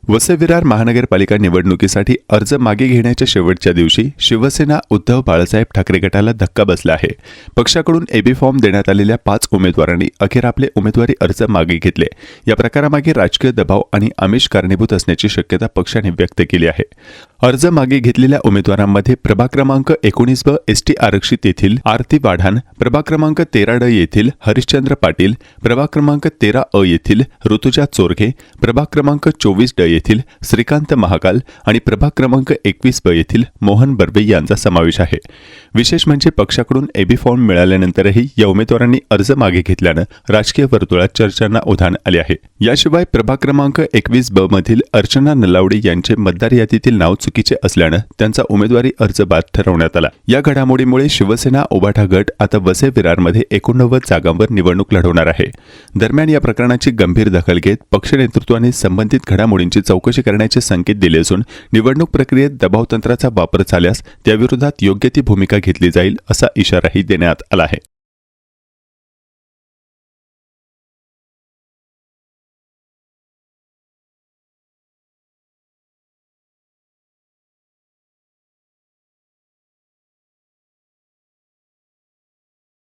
वसई विरार महानगरपालिका निवडणुकीसाठी अर्ज मागे घेण्याच्या शेवटच्या दिवशी शिवसेना उद्धव बाळासाहेब ठाकरे गटाला धक्का बसला आहे। पक्षाकडून एबी फॉर्म देण्यात आलेल्या 5 उमेदवारांनी अखेर आपले उमेदवारी अर्ज मागे घेतले। या प्रकारामागे राजकीय दबाव आणि आमिष कारणीभूत असण्याची शक्यता पक्षाने व्यक्त केली आहे। अर्ज मागे घेतलेल्या उमेदवारांमध्ये प्रभाग क्रमांक 19 एसटी आरक्षित येथील आरती वाढान, प्रभाग क्रमांक 13 येथील हरिश्चंद्र पाटील, प्रभाग क्रमांक 13 येथील ऋतुजा चोरघे, प्रभाग क्रमांक 24 येथील श्रीकांत महाकाल आणि प्रभाग क्रमांक 21 येथील मोहन बर्वे यांचा समावेश आहे। विशेष म्हणजे पक्षाकडून एबी फॉर्म मिळाल्यानंतरही या उमेदवारांनी अर्ज मागे घेतल्याने राजकीय वर्तुळात चर्चांना उधाण आले आहे। याशिवाय प्रभाग क्रमांक 21 मधील अर्चना नलावडे यांचे मतदार यादीतील नाव चुकीचे असल्याने त्यांचा उमेदवारी अर्ज बाद ठरवण्यात आला। या घडामोडीमुळे शिवसेना उभाटा गट आता वसई विरारमध्ये 89 जागांवर निवडणूक लढवणार आहे। दरम्यान या प्रकरणाची गंभीर दखल घेत पक्ष नेतृत्वाने संबंधित घडामोडींची चौकशी करण्याचे संकेत दिले असून निवडणूक प्रक्रियेत दबाव तंत्राचा वापर झाल्यास त्याविरोधात योग्य ती भूमिका घेतली जाईल असा इशाराही देण्यात आला आहे।